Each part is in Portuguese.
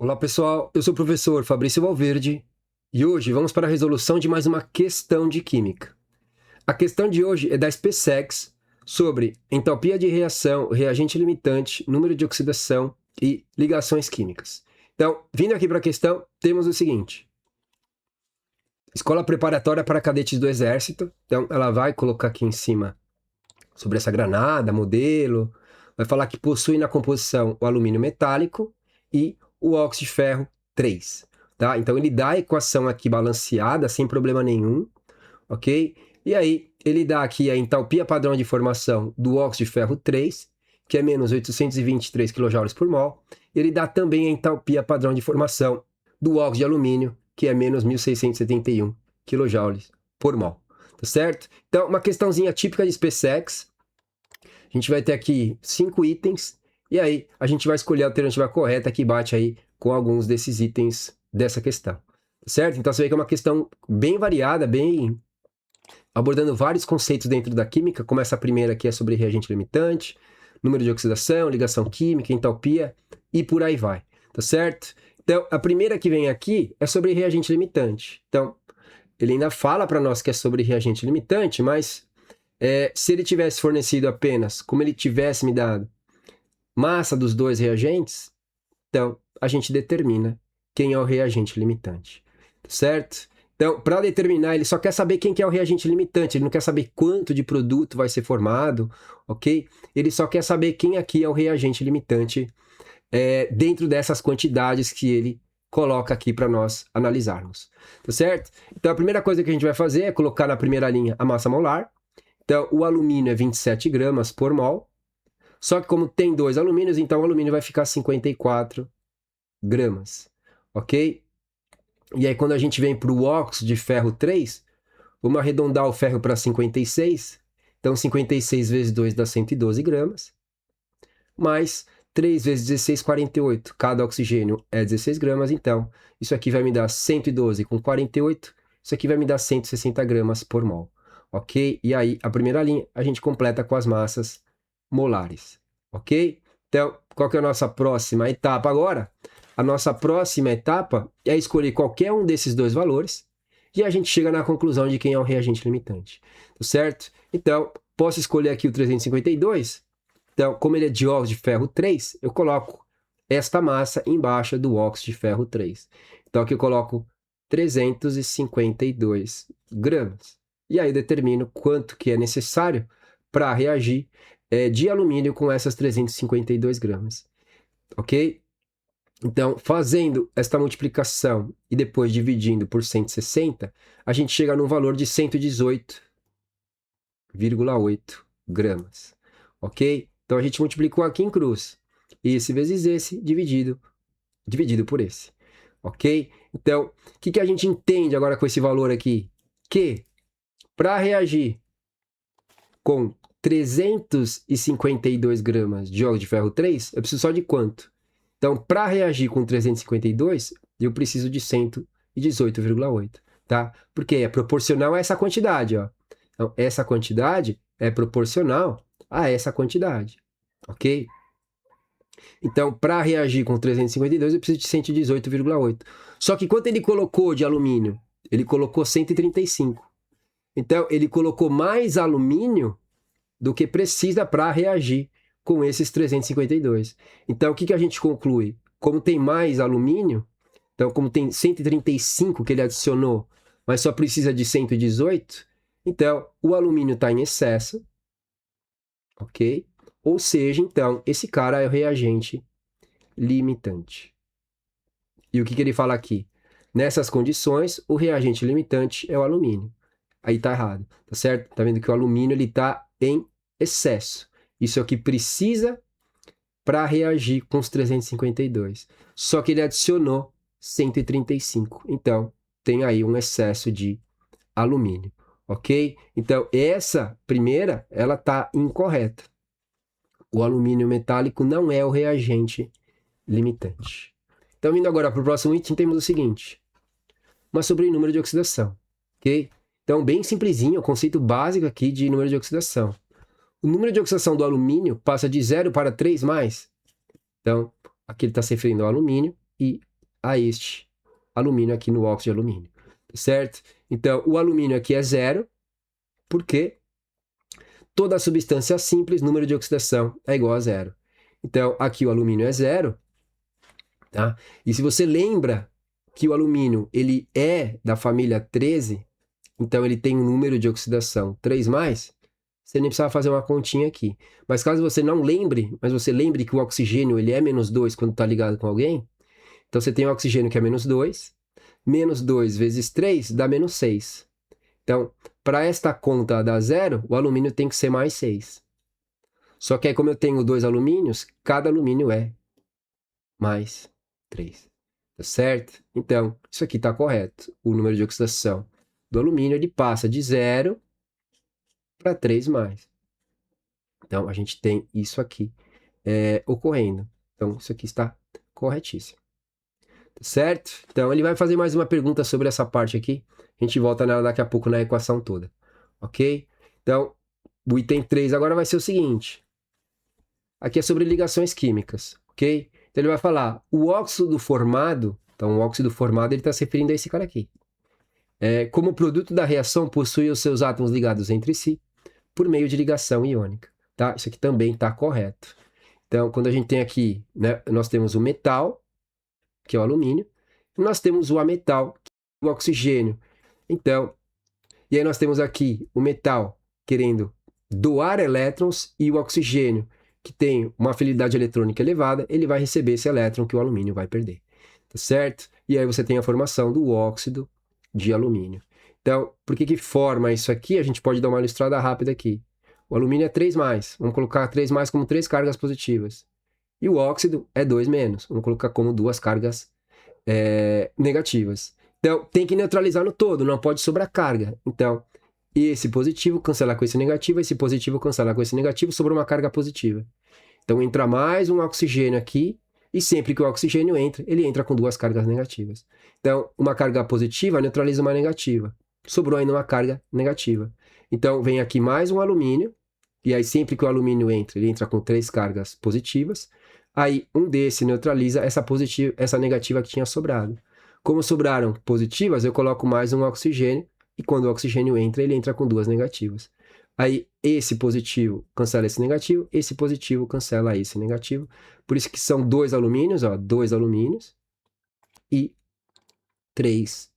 Olá pessoal, eu sou o professor Fabrício Valverde e hoje vamos para a resolução de mais uma questão de química. A questão de hoje é da SpaceX sobre entalpia de reação, reagente limitante, número de oxidação e ligações químicas. Então, vindo aqui para a questão, temos o seguinte. Escola preparatória para cadetes do Exército. Então, ela vai colocar aqui em cima sobre essa granada, modelo, vai falar que possui na composição o alumínio metálico e o óxido de ferro 3. Tá? Então ele dá a equação aqui balanceada, sem problema nenhum, ok? E aí ele dá aqui a entalpia padrão de formação do óxido de ferro 3, que é menos 823 kJ por mol. Ele dá também a entalpia padrão de formação do óxido de alumínio, que é menos 1671 kJ por mol. Tá certo? Então, uma questãozinha típica de SpaceX. A gente vai ter aqui 5 itens, e aí a gente vai escolher a alternativa correta que bate aí com alguns desses itens dessa questão. Certo? Então você vê que é uma questão bem variada, bem abordando vários conceitos dentro da química, como essa primeira aqui é sobre reagente limitante, número de oxidação, ligação química, entalpia e por aí vai. Tá certo? Então, a primeira que vem aqui é sobre reagente limitante. Então, ele ainda fala para nós que é sobre reagente limitante, mas se ele tivesse fornecido apenas, como ele tivesse me dado, massa dos dois reagentes, então a gente determina quem é o reagente limitante, certo? Então, para determinar, ele só quer saber quem que é o reagente limitante, ele não quer saber quanto de produto vai ser formado, ok? Ele só quer saber quem aqui é o reagente limitante dentro dessas quantidades que ele coloca aqui para nós analisarmos, tá certo? Então, a primeira coisa que a gente vai fazer é colocar na primeira linha a massa molar. Então, o alumínio é 27 gramas por mol. Só que como tem dois alumínios, então o alumínio vai ficar 54 gramas. Ok? E aí, quando a gente vem para o óxido de ferro 3, vamos arredondar o ferro para 56. Então, 56 vezes 2 dá 112 gramas. Mais 3 vezes 16, 48. Cada oxigênio é 16 gramas. Então, isso aqui vai me dar 112 com 48. Isso aqui vai me dar 160 gramas por mol. Ok? E aí, a primeira linha, a gente completa com as massas molares. Ok? Então, qual que é a nossa próxima etapa agora? A nossa próxima etapa é escolher qualquer um desses dois valores e a gente chega na conclusão de quem é o reagente limitante. Certo? Então, posso escolher aqui o 352. Então, como ele é de óxido de ferro 3, eu coloco esta massa embaixo do óxido de ferro 3. Então, aqui eu coloco 352 gramas. E aí eu determino quanto que é necessário para reagir de alumínio com essas 352 gramas. Ok? Então, fazendo esta multiplicação e depois dividindo por 160, a gente chega num valor de 118,8 gramas. Ok? Então, a gente multiplicou aqui em cruz. Esse vezes esse, dividido por esse. Ok? Então, o que a gente entende agora com esse valor aqui? Que para reagir com 352 gramas de óxido de ferro 3, eu preciso só de quanto? Então, para reagir com 352, eu preciso de 118,8, tá? Porque é proporcional a essa quantidade, ó. Então, essa quantidade é proporcional a essa quantidade, ok? Então, para reagir com 352, eu preciso de 118,8. Só que quanto ele colocou de alumínio? Ele colocou 135. Então, ele colocou mais alumínio do que precisa para reagir com esses 352. Então, o que a gente conclui? Como tem mais alumínio, então como tem 135 que ele adicionou, mas só precisa de 118, então o alumínio está em excesso, ok? Ou seja, então, esse cara é o reagente limitante. E o que ele fala aqui? Nessas condições, o reagente limitante é o alumínio. Aí tá errado, tá certo? Tá vendo que o alumínio ele tá em excesso. Isso é o que precisa para reagir com os 352. Só que ele adicionou 135. Então, tem aí um excesso de alumínio, ok? Então, essa primeira, ela tá incorreta. O alumínio metálico não é o reagente limitante. Então, indo agora para o próximo item, temos o seguinte. Uma sobre número de oxidação, ok? Então, bem simplesinho, o conceito básico aqui de número de oxidação. O número de oxidação do alumínio passa de 0 para 3 mais. Então, aqui ele está se referindo ao alumínio e a este alumínio aqui no óxido de alumínio, certo? Então, o alumínio aqui é 0, porque toda substância simples, número de oxidação é igual a 0. Então, aqui o alumínio é 0, tá? E se você lembra que o alumínio ele é da família 13, então ele tem um número de oxidação 3+, você nem precisava fazer uma continha aqui. Mas caso você não lembre, mas você lembre que o oxigênio ele é -2 quando está ligado com alguém, então você tem o oxigênio que é -2, -2 vezes 3 dá -6. Então, para esta conta dar 0, o alumínio tem que ser mais 6. Só que aí, como eu tenho 2 alumínios, cada alumínio é mais 3. Tá certo? Então, isso aqui está correto. O número de oxidação do alumínio ele passa de 0 para 3+. Então, a gente tem isso aqui ocorrendo. Então, isso aqui está corretíssimo. Tá certo? Então, ele vai fazer mais uma pergunta sobre essa parte aqui. A gente volta nela daqui a pouco na equação toda. Ok? Então, o item 3 agora vai ser o seguinte. Aqui é sobre ligações químicas. Ok? Então, ele vai falar o óxido formado. Então, o óxido formado ele está se referindo a esse cara aqui. Como produto da reação, possui os seus átomos ligados entre si por meio de ligação iônica. Tá? Isso aqui também está correto. Então, quando a gente tem aqui, né, nós temos o metal, que é o alumínio, e nós temos o ametal, que é o oxigênio. Então, e aí nós temos aqui o metal querendo doar elétrons e o oxigênio, que tem uma afinidade eletrônica elevada, ele vai receber esse elétron que o alumínio vai perder. Tá certo? E aí você tem a formação do óxido de alumínio. Então, por que forma isso aqui? A gente pode dar uma ilustrada rápida aqui. O alumínio é 3+. Vamos colocar 3+ como 3 cargas positivas. E o óxido é 2-. Vamos colocar como 2 cargas negativas. Então, tem que neutralizar no todo, não pode sobrar carga. Então, esse positivo cancelar com esse negativo, esse positivo cancelar com esse negativo, sobrou uma carga positiva. Então, entra mais um oxigênio aqui, e sempre que o oxigênio entra, ele entra com 2 cargas negativas. Então, uma carga positiva neutraliza uma negativa. Sobrou ainda uma carga negativa. Então, vem aqui mais um alumínio, e aí sempre que o alumínio entra, ele entra com 3 cargas positivas. Aí, um desse neutraliza essa negativa que tinha sobrado. Como sobraram positivas, eu coloco mais um oxigênio, e quando o oxigênio entra, ele entra com 2 negativas. Aí, esse positivo cancela esse negativo, esse positivo cancela esse negativo. Por isso que são 2 alumínios, ó, 2 alumínios e 3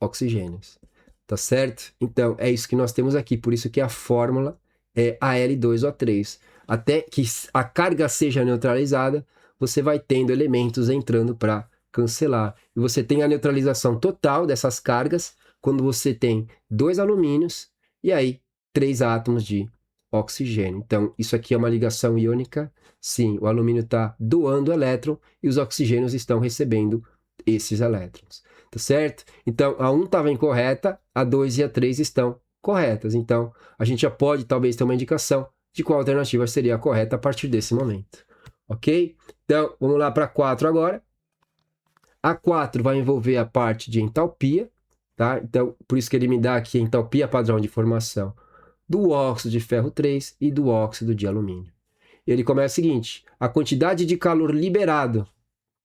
oxigênios. Tá certo? Então, é isso que nós temos aqui. Por isso que a fórmula é Al2O3. Até que a carga seja neutralizada, você vai tendo elementos entrando para cancelar. E você tem a neutralização total dessas cargas quando você tem 2 alumínios e aí 3 átomos de oxigênio. Então, isso aqui é uma ligação iônica. Sim, o alumínio está doando elétron e os oxigênios estão recebendo esses elétrons. Tá certo? Então, a 1 estava incorreta, a 2 e a 3 estão corretas. Então, a gente já pode, talvez, ter uma indicação de qual alternativa seria a correta a partir desse momento. Ok? Então, vamos lá para a 4 agora. A 4 vai envolver a parte de entalpia, tá? Então, por isso que ele me dá aqui a entalpia padrão de formação do óxido de ferro 3 e do óxido de alumínio. Ele começa o seguinte, a quantidade de calor liberado,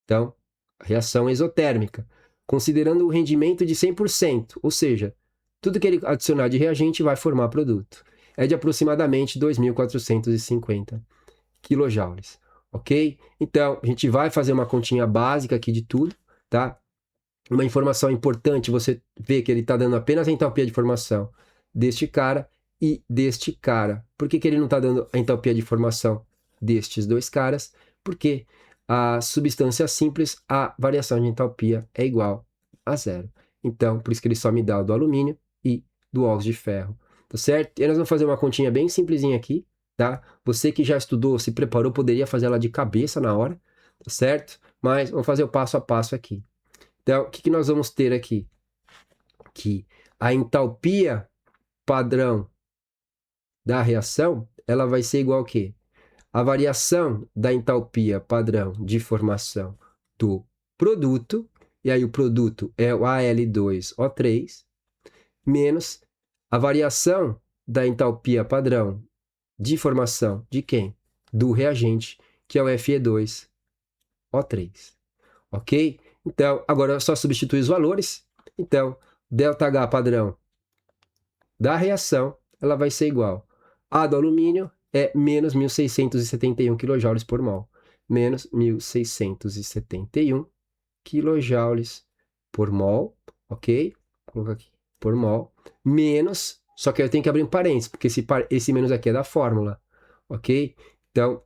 então, a reação exotérmica, considerando o rendimento de 100%, ou seja, tudo que ele adicionar de reagente vai formar produto. É de aproximadamente 2.450 kJ, ok? Então, a gente vai fazer uma continha básica aqui de tudo, tá? Uma informação importante, você vê que ele está dando apenas a entalpia de formação deste cara e deste cara. Por que ele não está dando a entalpia de formação destes dois caras? Porque a substância simples, a variação de entalpia é igual a 0. Então, por isso que ele só me dá o do alumínio e do óxido de ferro, tá certo? E nós vamos fazer uma continha bem simplesinha aqui, tá? Você que já estudou, se preparou, poderia fazer ela de cabeça na hora, tá certo? Mas vamos fazer o passo a passo aqui. Então, o que nós vamos ter aqui? Que a entalpia padrão da reação, ela vai ser igual a quê? A variação da entalpia padrão de formação do produto, e aí o produto é o Al2O3, menos a variação da entalpia padrão de formação de quem? Do reagente, que é o Fe2O3. Ok? Então, agora é só substituir os valores. Então, ΔH padrão da reação, ela vai ser igual. A do alumínio é menos 1.671 kJ por mol. Menos 1.671 kJ por mol, ok? Vou colocar aqui, por mol. Menos, só que eu tenho que abrir um parênteses, porque esse menos aqui é da fórmula, ok? Então,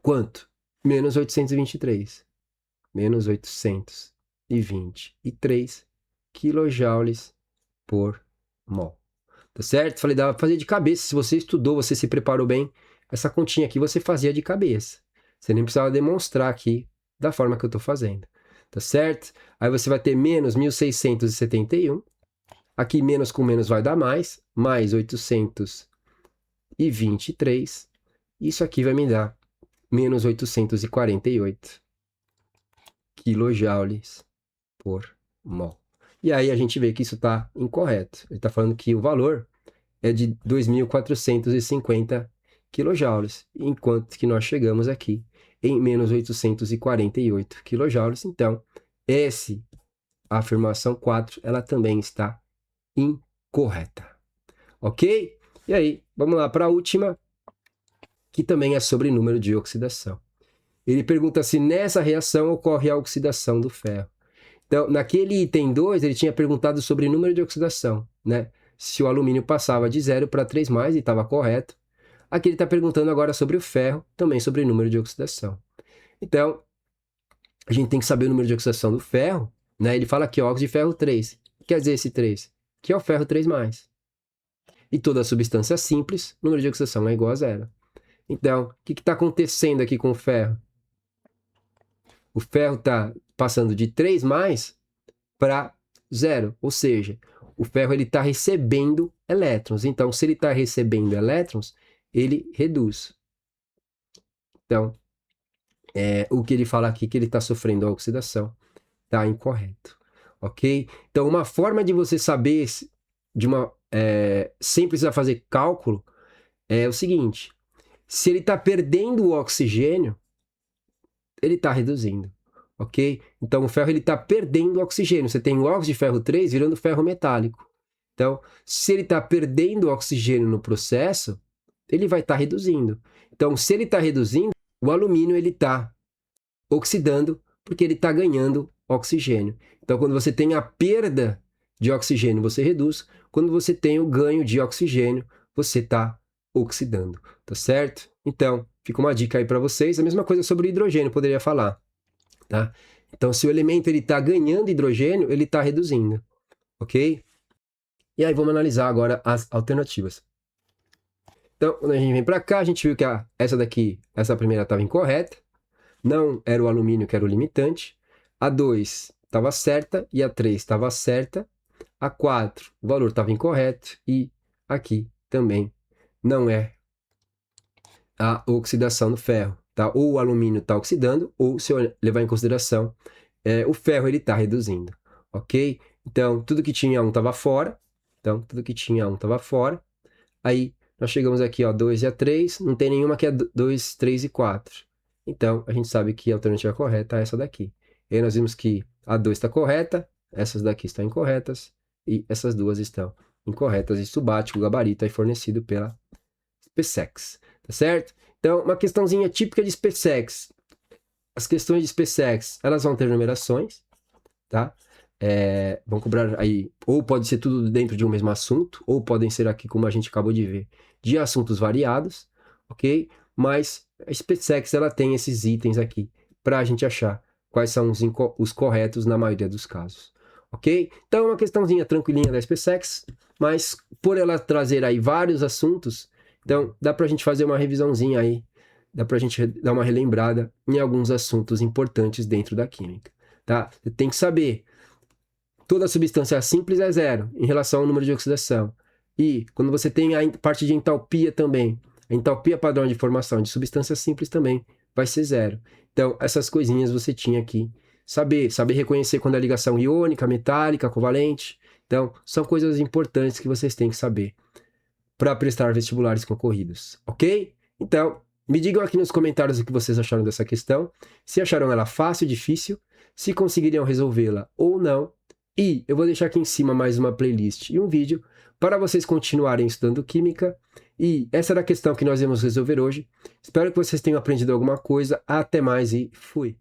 quanto? Menos 823. Menos 823 kJ por mol. Tá certo? Falei, dá pra fazer de cabeça. Se você estudou, você se preparou bem, essa continha aqui você fazia de cabeça. Você nem precisava demonstrar aqui da forma que eu tô fazendo. Tá certo? Aí você vai ter menos 1.671. Aqui menos com menos vai dar mais 823. Isso aqui vai me dar menos 848 kJ por mol. E aí a gente vê que isso está incorreto. Ele está falando que o valor é de 2.450 kJ, enquanto que nós chegamos aqui em menos 848 kJ. Então, a afirmação 4, ela também está incorreta. Ok? E aí, vamos lá para a última, que também é sobre número de oxidação. Ele pergunta se nessa reação ocorre a oxidação do ferro. Então, naquele item 2, ele tinha perguntado sobre número de oxidação, né? Se o alumínio passava de 0 para 3+, e estava correto. Aqui ele está perguntando agora sobre o ferro, também sobre número de oxidação. Então, a gente tem que saber o número de oxidação do ferro, né? Ele fala aqui, óxido de ferro 3. Quer dizer, esse 3, que é o ferro 3+. E toda substância simples, o número de oxidação é igual a 0. Então, o que está acontecendo aqui com o ferro? O ferro está passando de 3+ para 0, ou seja, o ferro está recebendo elétrons. Então, se ele está recebendo elétrons, ele reduz. Então, o que ele fala aqui que ele está sofrendo a oxidação está incorreto, ok? Então, uma forma de você saber sem precisar fazer cálculo é o seguinte: se ele está perdendo o oxigênio, ele está reduzindo, ok? Então, o ferro está perdendo oxigênio. Você tem o óxido de ferro 3 virando ferro metálico. Então, se ele está perdendo oxigênio no processo, ele vai estar reduzindo. Então, se ele está reduzindo, o alumínio está oxidando porque ele está ganhando oxigênio. Então, quando você tem a perda de oxigênio, você reduz. Quando você tem o ganho de oxigênio, você está oxidando, tá certo? Então, fica uma dica aí para vocês. A mesma coisa sobre o hidrogênio, poderia falar, tá? Então, se o elemento está ganhando hidrogênio, ele está reduzindo, ok? E aí, vamos analisar agora as alternativas. Então, quando a gente vem para cá, a gente viu que essa primeira estava incorreta. Não era o alumínio que era o limitante. A 2 estava certa e a 3 estava certa. A 4, o valor estava incorreto. E aqui também não é a oxidação do ferro, tá? Ou o alumínio está oxidando, ou se eu levar em consideração, o ferro ele está reduzindo, ok? Então, tudo que tinha 1 estava fora. Então, tudo que tinha 1 estava fora. Aí, nós chegamos aqui, ó, 2 e a 3. Não tem nenhuma que é 2, 3 e 4. Então, a gente sabe que a alternativa correta é essa daqui. E aí nós vimos que a 2 está correta, essas daqui estão incorretas, e essas duas estão incorretas. E subático, o gabarito é fornecido pela SpaceX, tá certo? Então, uma questãozinha típica de SpaceX. As questões de SpaceX, elas vão ter numerações, tá? Vão cobrar aí, ou pode ser tudo dentro de um mesmo assunto, ou podem ser aqui, como a gente acabou de ver, de assuntos variados, ok? Mas a SpaceX, ela tem esses itens aqui para a gente achar quais são os corretos na maioria dos casos, ok? Então, é uma questãozinha tranquilinha da SpaceX, mas por ela trazer aí vários assuntos, então dá para a gente fazer uma revisãozinha aí, dá para a gente dar uma relembrada em alguns assuntos importantes dentro da química, tá? Você tem que saber, toda substância simples é 0 em relação ao número de oxidação. E quando você tem a parte de entalpia também, a entalpia padrão de formação de substância simples também vai ser 0. Então, essas coisinhas você tinha aqui. Saber reconhecer quando é ligação iônica, metálica, covalente. Então, são coisas importantes que vocês têm que saber para prestar vestibulares concorridos, ok? Então, Me digam aqui nos comentários o que vocês acharam dessa questão, se acharam ela fácil, difícil, se conseguiriam resolvê-la ou não. E eu vou deixar aqui em cima mais uma playlist e um vídeo para vocês continuarem estudando química. E essa era a questão que nós vamos resolver hoje. Espero que vocês tenham aprendido alguma coisa. Até mais e fui!